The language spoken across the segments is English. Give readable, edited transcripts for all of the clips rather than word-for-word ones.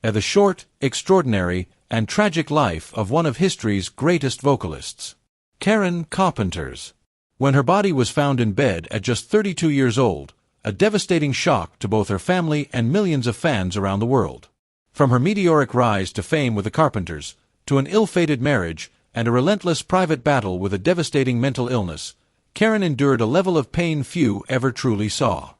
at the short, extraordinary, and tragic life of one of history's greatest vocalists. Karen Carpenter's. When her body was found in bed at just 32 years old, a devastating shock to both her family and millions of fans around the world. From her meteoric rise to fame with the Carpenters, to an ill-fated marriage, and a relentless private battle with a devastating mental illness, Karen endured a level of pain few ever truly saw.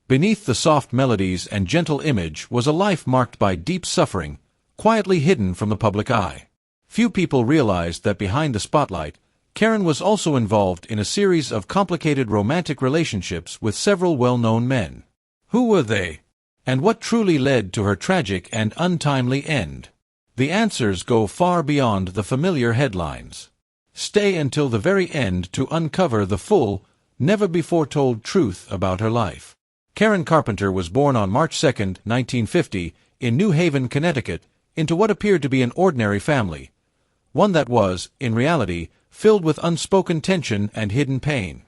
Beneath the soft melodies and gentle image was a life marked by deep suffering, quietly hidden from the public eye. Few people realized that behind the spotlight, Karen was also involved in a series of complicated romantic relationships with several well-known men. Who were they? And what truly led to her tragic and untimely end? The answers go far beyond the familiar headlines. Stay until the very end to uncover the full, never-before-told truth about her life. Karen Carpenter was born on March 2, 1950, in New Haven, Connecticut, into what appeared to be an ordinary family. One that was, in reality, filled with unspoken tension and hidden pain.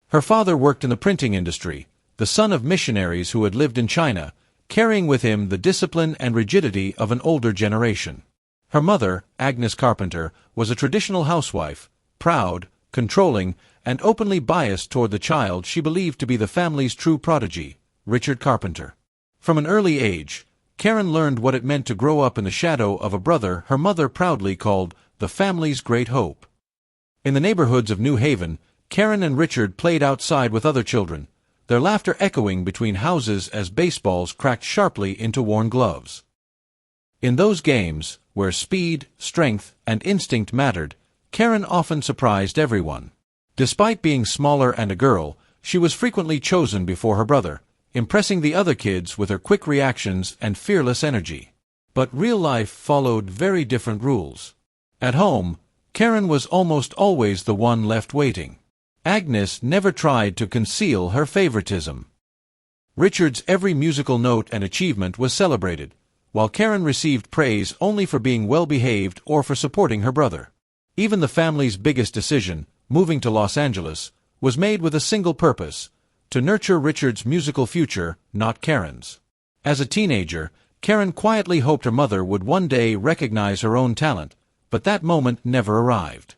Her father worked in the printing industry, the son of missionaries who had lived in China, carrying with him the discipline and rigidity of an older generation. Her mother, Agnes Carpenter, was a traditional housewife, proud, controlling, and openly biased toward the child she believed to be the family's true prodigy, Richard Carpenter. From an early age, Karen learned what it meant to grow up in the shadow of a brother her mother proudly called the family's great hope. In the neighborhoods of New Haven, Karen and Richard played outside with other children, their laughter echoing between houses as baseballs cracked sharply into worn gloves. In those games, where speed, strength, and instinct mattered, Karen often surprised everyone. Despite being smaller and a girl, she was frequently chosen before her brother, impressing the other kids with her quick reactions and fearless energy. But real life followed very different rules. At home, Karen was almost always the one left waiting. Agnes never tried to conceal her favoritism. Richard's every musical note and achievement was celebrated, while Karen received praise only for being well-behaved or for supporting her brother. Even the family's biggest decision, moving to Los Angeles, was made with a single purpose: to nurture Richard's musical future, not Karen's. As a teenager, Karen quietly hoped her mother would one day recognize her own talent, but that moment never arrived.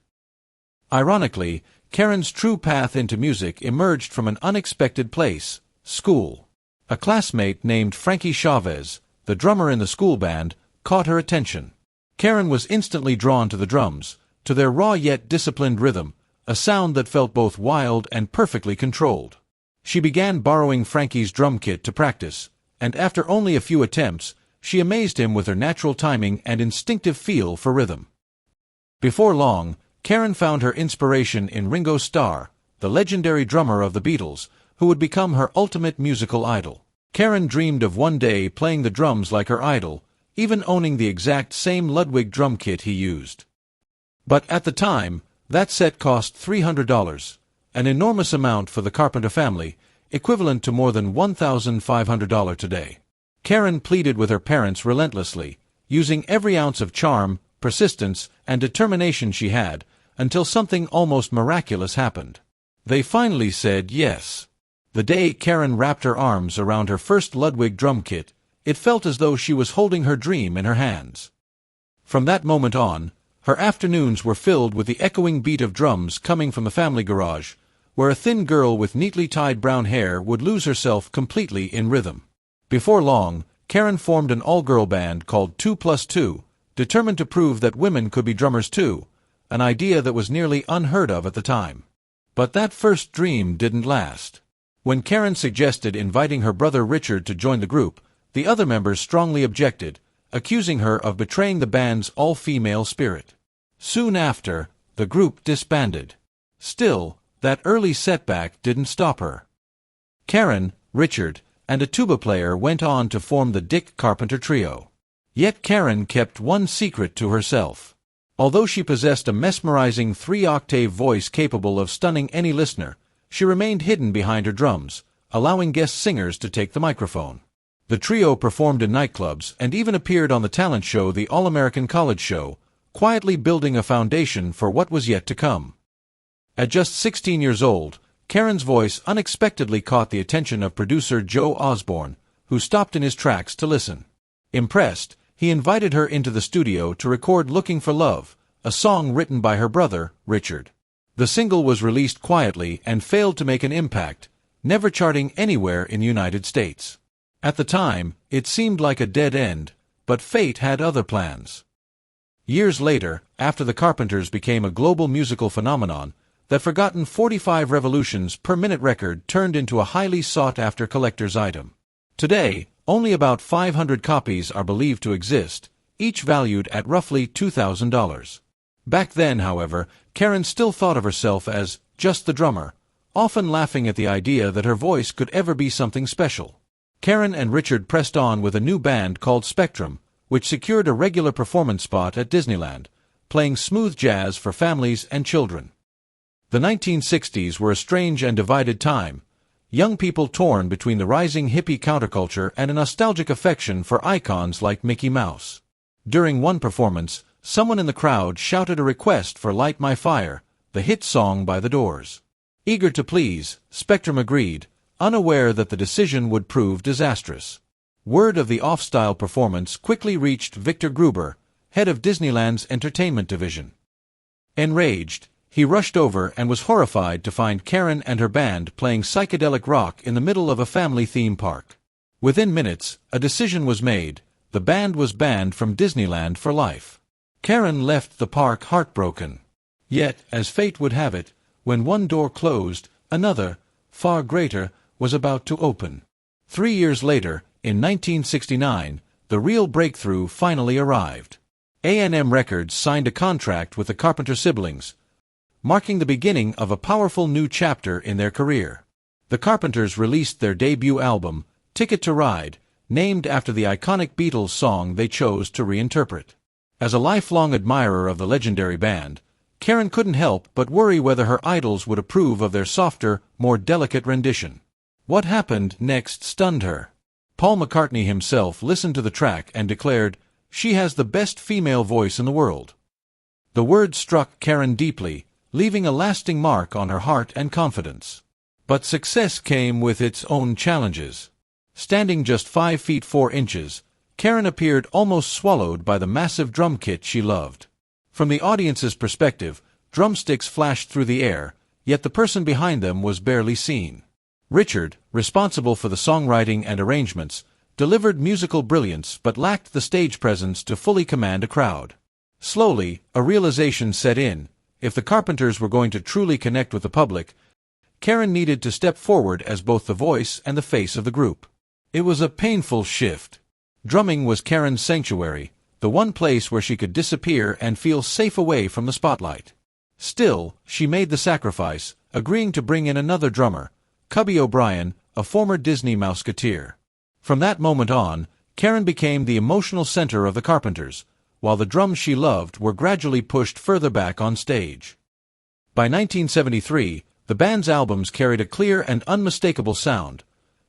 Ironically, Karen's true path into music emerged from an unexpected place: school. A classmate named Frankie Chavez, the drummer in the school band, caught her attention. Karen was instantly drawn to the drums, to their raw yet disciplined rhythm, a sound that felt both wild and perfectly controlled. She began borrowing Frankie's drum kit to practice, and after only a few attempts, she amazed him with her natural timing and instinctive feel for rhythm. Before long, Karen found her inspiration in Ringo Starr, the legendary drummer of the Beatles, who would become her ultimate musical idol. Karen dreamed of one day playing the drums like her idol, even owning the exact same Ludwig drum kit he used. But at the time, that set cost $300, an enormous amount for the Carpenter family, equivalent to more than $1,500 today. Karen pleaded with her parents relentlessly, using every ounce of charm, persistence, and determination she had, until something almost miraculous happened. They finally said yes. The day Karen wrapped her arms around her first Ludwig drum kit, it felt as though she was holding her dream in her hands. From that moment on, her afternoons were filled with the echoing beat of drums coming from the family garage, where a thin girl with neatly tied brown hair would lose herself completely in rhythm. Before long, Karen formed an all-girl band called 2+2, determined to prove that women could be drummers too, an idea that was nearly unheard of at the time. But that first dream didn't last. When Karen suggested inviting her brother Richard to join the group, the other members strongly objected, accusing her of betraying the band's all-female spirit. Soon after, the group disbanded. Still, that early setback didn't stop her. Karen, Richard, and a tuba player went on to form the Dick Carpenter Trio. Yet Karen kept one secret to herself. Although she possessed a mesmerizing 3-octave voice capable of stunning any listener, she remained hidden behind her drums, allowing guest singers to take the microphone. The trio performed in nightclubs and even appeared on the talent show The All-American College Show, quietly building a foundation for what was yet to come. At just 16 years old, Karen's voice unexpectedly caught the attention of producer Joe Osborne, who stopped in his tracks to listen. Impressed, he invited her into the studio to record Looking for Love, a song written by her brother, Richard. The single was released quietly and failed to make an impact, never charting anywhere in the United States. At the time, it seemed like a dead end, but fate had other plans. Years later, after the Carpenters became a global musical phenomenon, that forgotten 45 revolutions per minute record turned into a highly sought-after collector's item. Today, only about 500 copies are believed to exist, each valued at roughly $2,000. Back then, however, Karen still thought of herself as just the drummer, often laughing at the idea that her voice could ever be something special. Karen and Richard pressed on with a new band called Spectrum, which secured a regular performance spot at Disneyland, playing smooth jazz for families and children. The 1960s were a strange and divided time, young people torn between the rising hippie counterculture and a nostalgic affection for icons like Mickey Mouse. During one performance, someone in the crowd shouted a request for Light My Fire, the hit song by The Doors. Eager to please, Spectrum agreed, unaware that the decision would prove disastrous. Word of the off-style performance quickly reached Victor Gruber, head of Disneyland's entertainment division. Enraged, he rushed over and was horrified to find Karen and her band playing psychedelic rock in the middle of a family theme park. Within minutes, a decision was made. The band was banned from Disneyland for life. Karen left the park heartbroken. Yet, as fate would have it, when one door closed, another, far greater, was about to open. 3 years later, in 1969, the real breakthrough finally arrived. A&M Records signed a contract with the Carpenter siblings, marking the beginning of a powerful new chapter in their career. The Carpenters released their debut album, Ticket to Ride, named after the iconic Beatles song they chose to reinterpret. As a lifelong admirer of the legendary band, Karen couldn't help but worry whether her idols would approve of their softer, more delicate rendition. What happened next stunned her. Paul McCartney himself listened to the track and declared, "She has the best female voice in the world." The words struck Karen deeply, leaving a lasting mark on her heart and confidence. But success came with its own challenges. Standing just 5 feet 4 inches, Karen appeared almost swallowed by the massive drum kit she loved. From the audience's perspective, drumsticks flashed through the air, yet the person behind them was barely seen. Richard, responsible for the songwriting and arrangements, delivered musical brilliance but lacked the stage presence to fully command a crowd. Slowly, a realization set in. If the Carpenters were going to truly connect with the public, Karen needed to step forward as both the voice and the face of the group. It was a painful shift. Drumming was Karen's sanctuary, the one place where she could disappear and feel safe away from the spotlight. Still, she made the sacrifice, agreeing to bring in another drummer, Cubby O'Brien, a former Disney Mouseketeer. From that moment on, Karen became the emotional center of the Carpenters, while the drums she loved were gradually pushed further back on stage. By 1973, the band's albums carried a clear and unmistakable sound.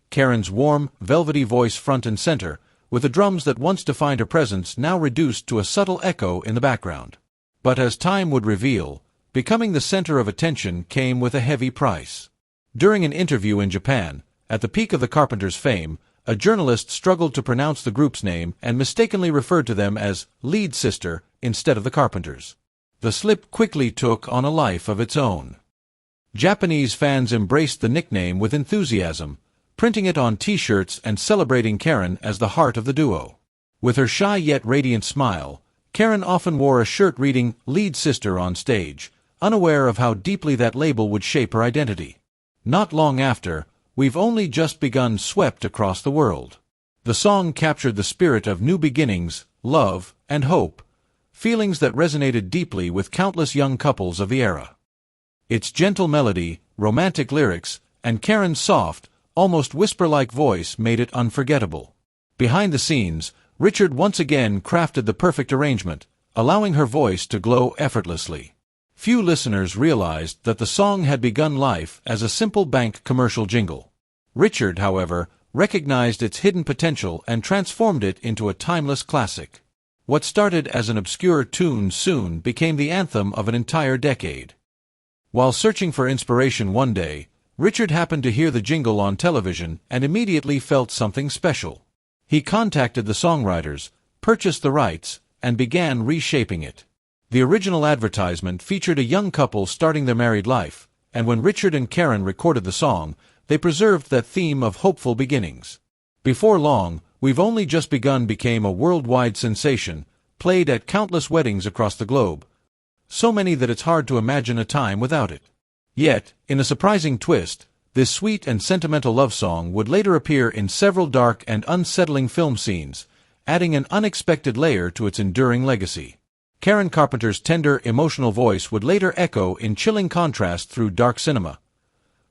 Karen's warm, velvety voice front and center, with the drums that once defined her presence now reduced to a subtle echo in the background. But as time would reveal, becoming the center of attention came with a heavy price. During an interview in Japan, at the peak of the Carpenters' fame, a journalist struggled to pronounce the group's name and mistakenly referred to them as lead sister instead of the Carpenters. The slip quickly took on a life of its own. Japanese fans embraced the nickname with enthusiasm, printing it on T-shirts and celebrating Karen as the heart of the duo. With her shy yet radiant smile, Karen often wore a shirt reading "Lead Sister" on stage, unaware of how deeply that label would shape her identity. Not long after, "We've Only Just Begun" swept across the world. The song captured the spirit of new beginnings, love, and hope, feelings that resonated deeply with countless young couples of the era. Its gentle melody, romantic lyrics, and Karen's soft, almost whisper-like voice made it unforgettable. Behind the scenes, Richard once again crafted the perfect arrangement, allowing her voice to glow effortlessly. Few listeners realized that the song had begun life as a simple bank commercial jingle. Richard, however, recognized its hidden potential and transformed it into a timeless classic. What started as an obscure tune soon became the anthem of an entire decade. While searching for inspiration one day, Richard happened to hear the jingle on television and immediately felt something special. He contacted the songwriters, purchased the rights, and began reshaping it. The original advertisement featured a young couple starting their married life, and when Richard and Karen recorded the song, they preserved that theme of hopeful beginnings. Before long, We've Only Just Begun became a worldwide sensation, played at countless weddings across the globe. So many that it's hard to imagine a time without it. Yet, in a surprising twist, this sweet and sentimental love song would later appear in several dark and unsettling film scenes, adding an unexpected layer to its enduring legacy. Karen Carpenter's tender, emotional voice would later echo in chilling contrast through dark cinema.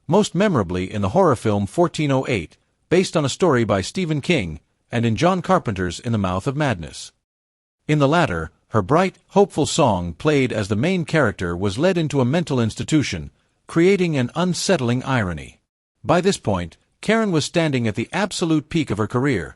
Most memorably in the horror film 1408, based on a story by Stephen King, and in John Carpenter's In the Mouth of Madness. In the latter, her bright, hopeful song played as the main character was led into a mental institution, creating an unsettling irony. By this point, Karen was standing at the absolute peak of her career.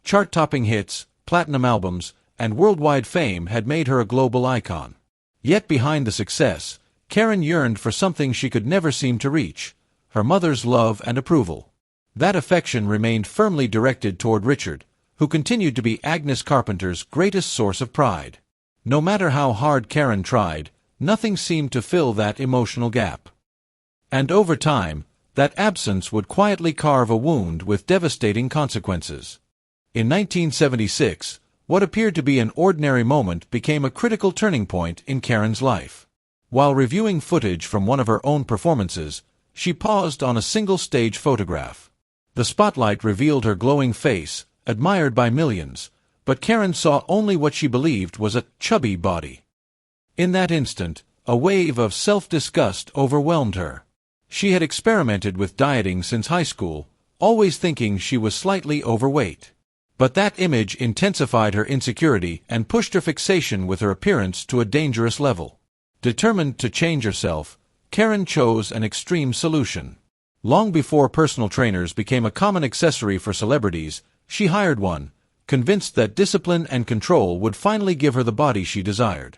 Chart-topping hits, platinum albums, and worldwide fame had made her a global icon. Yet behind the success, Karen yearned for something she could never seem to reach: her mother's love and approval. That affection remained firmly directed toward Richard, who continued to be Agnes Carpenter's greatest source of pride. No matter how hard Karen tried, nothing seemed to fill that emotional gap. And over time, that absence would quietly carve a wound with devastating consequences. In 1976, what appeared to be an ordinary moment became a critical turning point in Karen's life. While reviewing footage from one of her own performances, she paused on a single stage photograph. The spotlight revealed her glowing face, admired by millions, but Karen saw only what she believed was a chubby body. In that instant, a wave of self-disgust overwhelmed her. She had experimented with dieting since high school, always thinking she was slightly overweight. But that image intensified her insecurity and pushed her fixation with her appearance to a dangerous level. Determined to change herself, Karen chose an extreme solution. Long before personal trainers became a common accessory for celebrities, she hired one, convinced that discipline and control would finally give her the body she desired.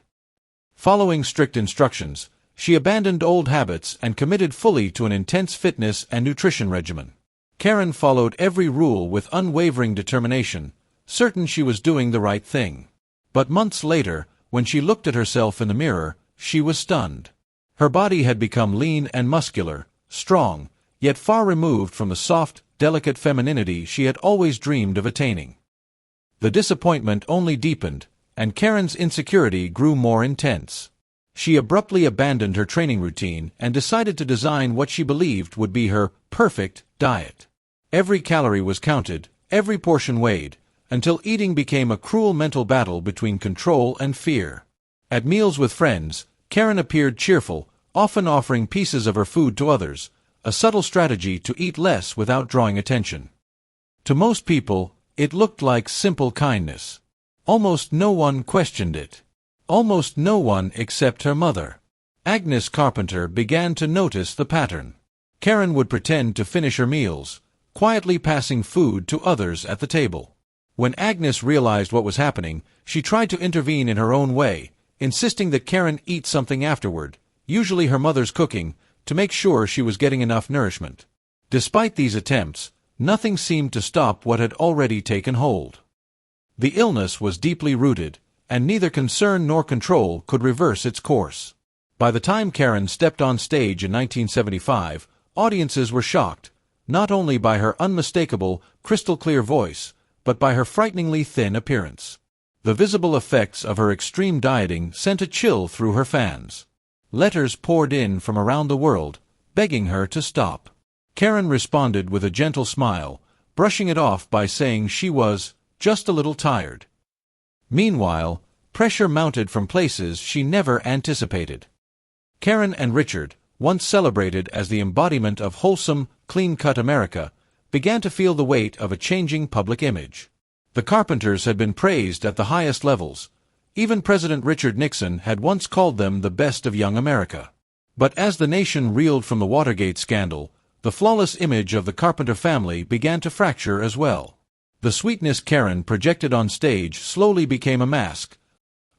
Following strict instructions, she abandoned old habits and committed fully to an intense fitness and nutrition regimen. Karen followed every rule with unwavering determination, certain she was doing the right thing. But months later, when she looked at herself in the mirror, she was stunned. Her body had become lean and muscular, strong, yet far removed from the soft, delicate femininity she had always dreamed of attaining. The disappointment only deepened, and Karen's insecurity grew more intense. She abruptly abandoned her training routine and decided to design what she believed would be her perfect diet. Every calorie was counted, every portion weighed, until eating became a cruel mental battle between control and fear. At meals with friends, Karen appeared cheerful, often offering pieces of her food to others, a subtle strategy to eat less without drawing attention. To most people, it looked like simple kindness. Almost no one questioned it. Almost no one except her mother. Agnes Carpenter began to notice the pattern. Karen would pretend to finish her meals, quietly passing food to others at the table. When Agnes realized what was happening, she tried to intervene in her own way, insisting that Karen eat something afterward, usually her mother's cooking, to make sure she was getting enough nourishment. Despite these attempts, nothing seemed to stop what had already taken hold. The illness was deeply rooted, and neither concern nor control could reverse its course. By the time Karen stepped on stage in 1975, audiences were shocked, not only by her unmistakable, crystal-clear voice, but by her frighteningly thin appearance. The visible effects of her extreme dieting sent a chill through her fans. Letters poured in from around the world, begging her to stop. Karen responded with a gentle smile, brushing it off by saying she was just a little tired. Meanwhile, pressure mounted from places she never anticipated. Karen and Richard, once celebrated as the embodiment of wholesome, clean-cut America, began to feel the weight of a changing public image. The Carpenters had been praised at the highest levels. Even President Richard Nixon had once called them the best of young America. But as the nation reeled from the Watergate scandal, the flawless image of the Carpenter family began to fracture as well. The sweetness Karen projected on stage slowly became a mask,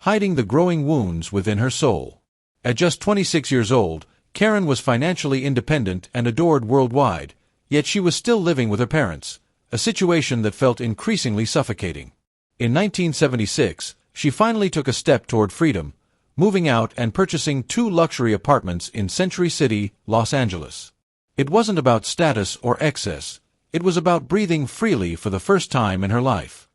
hiding the growing wounds within her soul. At just 26 years old, Karen was financially independent and adored worldwide, yet she was still living with her parents, a situation that felt increasingly suffocating. In 1976, she finally took a step toward freedom, moving out and purchasing 2 luxury apartments in Century City, Los Angeles. It wasn't about status or excess, it was about breathing freely for the first time in her life.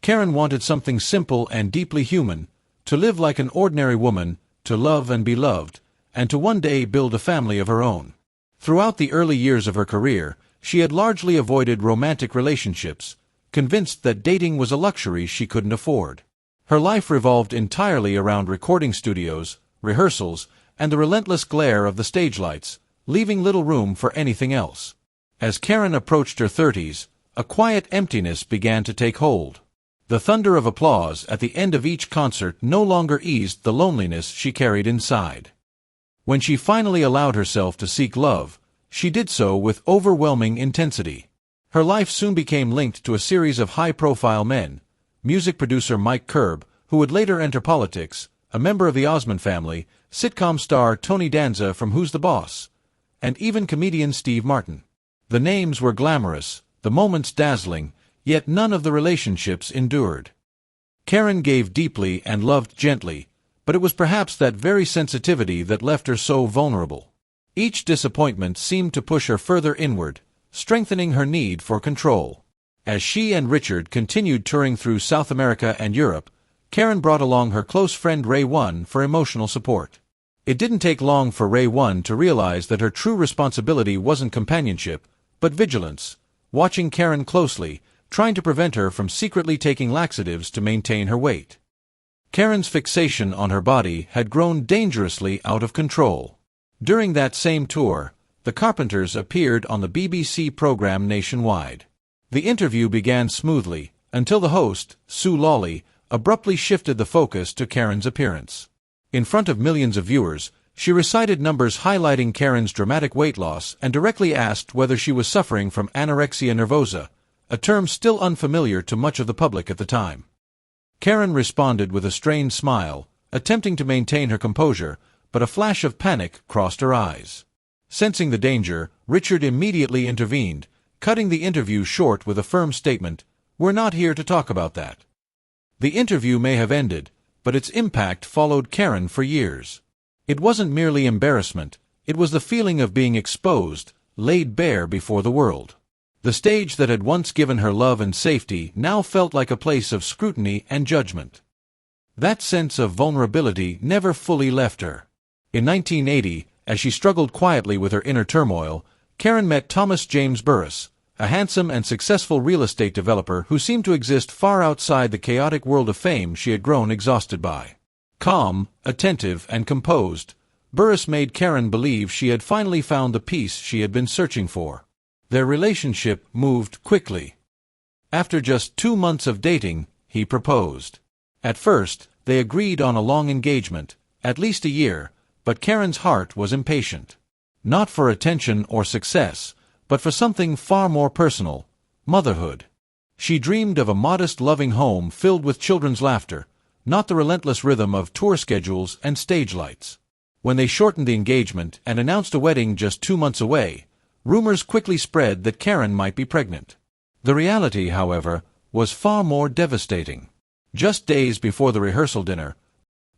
Karen wanted something simple and deeply human, to live like an ordinary woman, to love and be loved, and to one day build a family of her own. Throughout the early years of her career, she had largely avoided romantic relationships, convinced that dating was a luxury she couldn't afford. Her life revolved entirely around recording studios, rehearsals, and the relentless glare of the stage lights, leaving little room for anything else. As Karen approached her 30s, a quiet emptiness began to take hold. The thunder of applause at the end of each concert no longer eased the loneliness she carried inside. When she finally allowed herself to seek love, she did so with overwhelming intensity. Her life soon became linked to a series of high-profile men: music producer Mike Curb, who would later enter politics, a member of the Osmond family, sitcom star Tony Danza from Who's the Boss, and even comedian Steve Martin. The names were glamorous, the moments dazzling, yet none of the relationships endured. Karen gave deeply and loved gently, but it was perhaps that very sensitivity that left her so vulnerable. Each disappointment seemed to push her further inward, strengthening her need for control. As she and Richard continued touring through South America and Europe, Karen brought along her close friend Ray One for emotional support. It didn't take long for Ray One to realize that her true responsibility wasn't companionship, but vigilance, watching Karen closely, trying to prevent her from secretly taking laxatives to maintain her weight. Karen's fixation on her body had grown dangerously out of control. During that same tour, the Carpenters appeared on the BBC program Nationwide. The interview began smoothly, until the host, Sue Lawley, abruptly shifted the focus to Karen's appearance. In front of millions of viewers, she recited numbers highlighting Karen's dramatic weight loss and directly asked whether she was suffering from anorexia nervosa, a term still unfamiliar to much of the public at the time. Karen responded with a strained smile, attempting to maintain her composure, but a flash of panic crossed her eyes. Sensing the danger, Richard immediately intervened, cutting the interview short with a firm statement, "We're not here to talk about that." The interview may have ended, but its impact followed Karen for years. It wasn't merely embarrassment, it was the feeling of being exposed, laid bare before the world. The stage that had once given her love and safety now felt like a place of scrutiny and judgment. That sense of vulnerability never fully left her. In 1980, as she struggled quietly with her inner turmoil, Karen met Thomas James Burris, a handsome and successful real estate developer who seemed to exist far outside the chaotic world of fame she had grown exhausted by. Calm, attentive, and composed, Burris made Karen believe she had finally found the peace she had been searching for. Their relationship moved quickly. After just 2 months of dating, he proposed. At first, they agreed on a long engagement, at least a year, but Karen's heart was impatient. Not for attention or success, but for something far more personal: motherhood. She dreamed of a modest, loving home filled with children's laughter, not the relentless rhythm of tour schedules and stage lights. When they shortened the engagement and announced a wedding just 2 months away, rumors quickly spread that Karen might be pregnant. The reality, however, was far more devastating. Just days before the rehearsal dinner,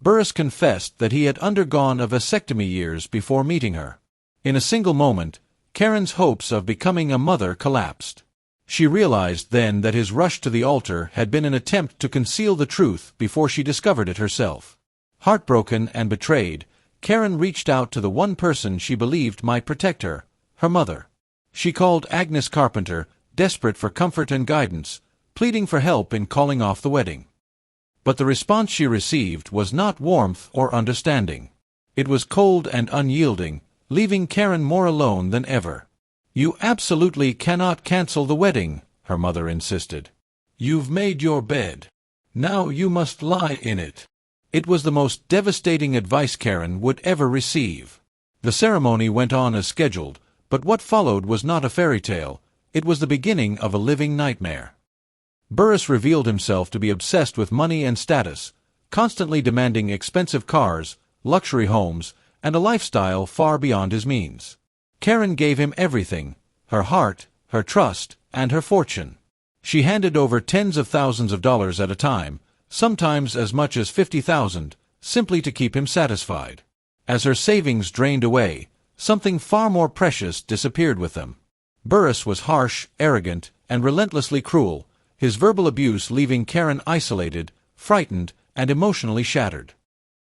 Burris confessed that he had undergone a vasectomy years before meeting her. In a single moment, Karen's hopes of becoming a mother collapsed. She realized then that his rush to the altar had been an attempt to conceal the truth before she discovered it herself. Heartbroken and betrayed, Karen reached out to the one person she believed might protect her: her mother. She called Agnes Carpenter, desperate for comfort and guidance, pleading for help in calling off the wedding. But the response she received was not warmth or understanding. It was cold and unyielding, leaving Karen more alone than ever. "You absolutely cannot cancel the wedding," her mother insisted. "You've made your bed. Now you must lie in it." It was the most devastating advice Karen would ever receive. The ceremony went on as scheduled, but what followed was not a fairy tale, it was the beginning of a living nightmare. Burris revealed himself to be obsessed with money and status, constantly demanding expensive cars, luxury homes, and a lifestyle far beyond his means. Karen gave him everything: her heart, her trust, and her fortune. She handed over tens of thousands of dollars at a time, sometimes as much as $50,000, simply to keep him satisfied. As her savings drained away, something far more precious disappeared with them. Burris was harsh, arrogant, and relentlessly cruel, his verbal abuse leaving Karen isolated, frightened, and emotionally shattered.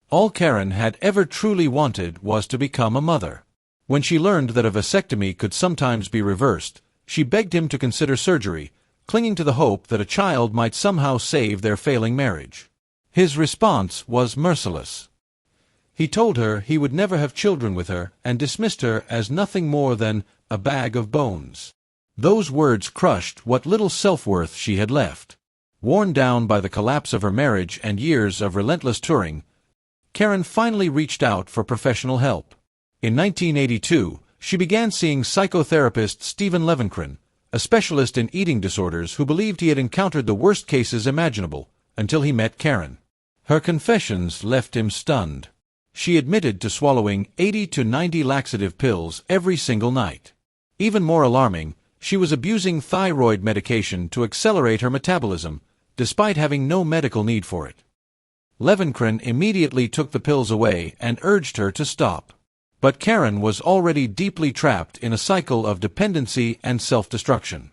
All Karen had ever truly wanted was to become a mother. When she learned that a vasectomy could sometimes be reversed, she begged him to consider surgery, clinging to the hope that a child might somehow save their failing marriage. His response was merciless. He told her he would never have children with her and dismissed her as nothing more than a bag of bones. Those words crushed what little self-worth she had left. Worn down by the collapse of her marriage and years of relentless touring, Karen finally reached out for professional help. In 1982, she began seeing psychotherapist Stephen Levenkron, a specialist in eating disorders who believed he had encountered the worst cases imaginable, until he met Karen. Her confessions left him stunned. She admitted to swallowing 80 to 90 laxative pills every single night. Even more alarming, she was abusing thyroid medication to accelerate her metabolism, despite having no medical need for it. Levenkron immediately took the pills away and urged her to stop. But Karen was already deeply trapped in a cycle of dependency and self-destruction.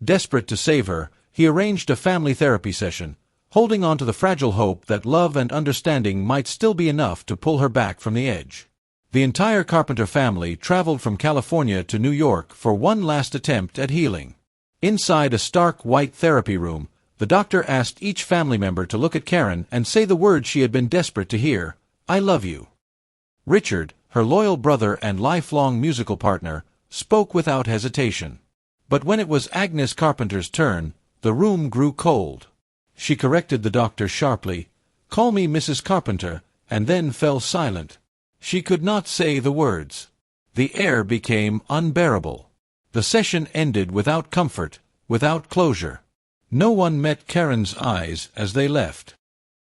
Desperate to save her, he arranged a family therapy session, holding on to the fragile hope that love and understanding might still be enough to pull her back from the edge. The entire Carpenter family traveled from California to New York for one last attempt at healing. Inside a stark white therapy room, the doctor asked each family member to look at Karen and say the words she had been desperate to hear: "I love you." Richard, her loyal brother and lifelong musical partner, spoke without hesitation. But when it was Agnes Carpenter's turn, the room grew cold. She corrected the doctor sharply, "Call me Mrs. Carpenter," and then fell silent. She could not say the words. The air became unbearable. The session ended without comfort, without closure. No one met Karen's eyes as they left.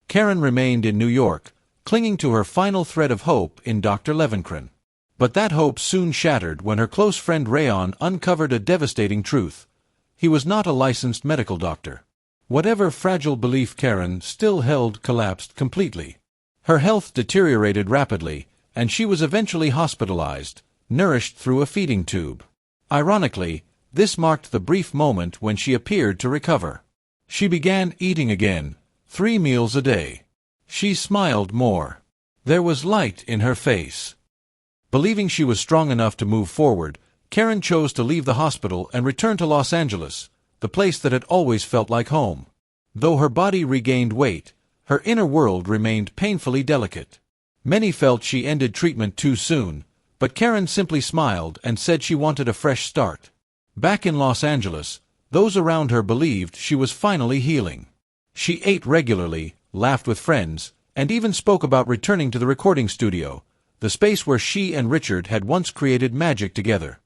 Karen remained in New York, clinging to her final thread of hope in Dr. Levenkron. But that hope soon shattered when her close friend Rayon uncovered a devastating truth. He was not a licensed medical doctor. Whatever fragile belief Karen still held collapsed completely. Her health deteriorated rapidly, and she was eventually hospitalized, nourished through a feeding tube. Ironically, this marked the brief moment when she appeared to recover. She began eating again, 3 meals a day. She smiled more. There was light in her face. Believing she was strong enough to move forward, Karen chose to leave the hospital and return to Los Angeles, the place that had always felt like home. Though her body regained weight, her inner world remained painfully delicate. Many felt she ended treatment too soon, but Karen simply smiled and said she wanted a fresh start. Back in Los Angeles, those around her believed she was finally healing. She ate regularly, laughed with friends, and even spoke about returning to the recording studio, the space where she and Richard had once created magic together.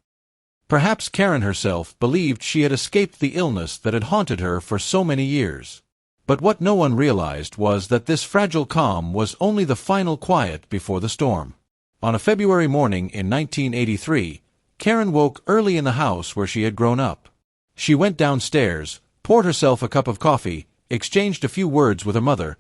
Perhaps Karen herself believed she had escaped the illness that had haunted her for so many years. But what no one realized was that this fragile calm was only the final quiet before the storm. On a February morning in 1983, Karen woke early in the house where she had grown up. She went downstairs, poured herself a cup of coffee, exchanged a few words with her mother,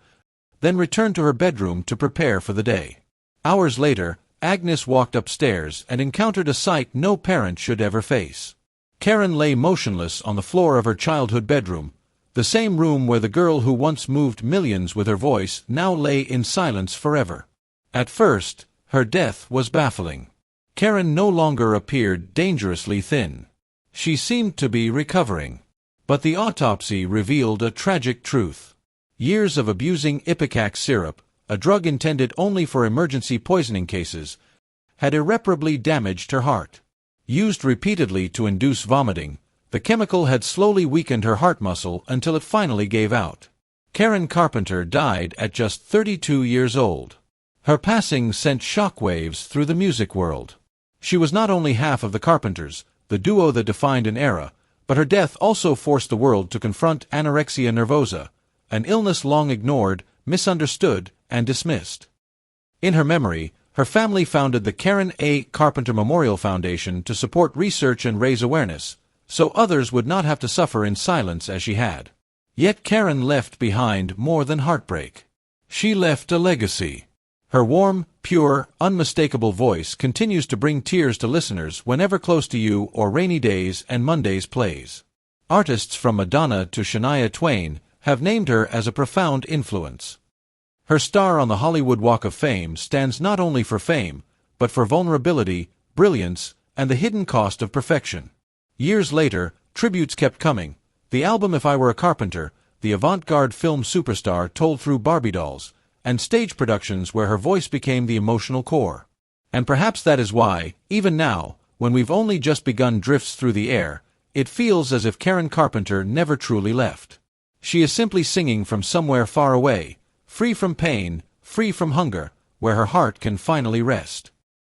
then returned to her bedroom to prepare for the day. Hours later, Agnes walked upstairs and encountered a sight no parent should ever face. Karen lay motionless on the floor of her childhood bedroom, the same room where the girl who once moved millions with her voice now lay in silence forever. At first, her death was baffling. Karen no longer appeared dangerously thin. She seemed to be recovering. But the autopsy revealed a tragic truth. Years of abusing ipecac syrup, a drug intended only for emergency poisoning cases, had irreparably damaged her heart. Used repeatedly to induce vomiting, the chemical had slowly weakened her heart muscle until it finally gave out. Karen Carpenter died at just 32 years old. Her passing sent shockwaves through the music world. She was not only half of the Carpenters, the duo that defined an era, but her death also forced the world to confront anorexia nervosa, an illness long ignored, misunderstood, and dismissed. In her memory, her family founded the Karen A. Carpenter Memorial Foundation to support research and raise awareness, so others would not have to suffer in silence as she had. Yet Karen left behind more than heartbreak. She left a legacy. Her warm, pure, unmistakable voice continues to bring tears to listeners whenever Close to You or Rainy Days and Mondays plays. Artists from Madonna to Shania Twain have named her as a profound influence. Her star on the Hollywood Walk of Fame stands not only for fame, but for vulnerability, brilliance, and the hidden cost of perfection. Years later, tributes kept coming. The album If I Were a Carpenter, the avant-garde film superstar told through Barbie dolls, and stage productions where her voice became the emotional core. And perhaps that is why, even now, when we've only just begun Drifts Through the Air, it feels as if Karen Carpenter never truly left. She is simply singing from somewhere far away, free from pain, free from hunger, where her heart can finally rest.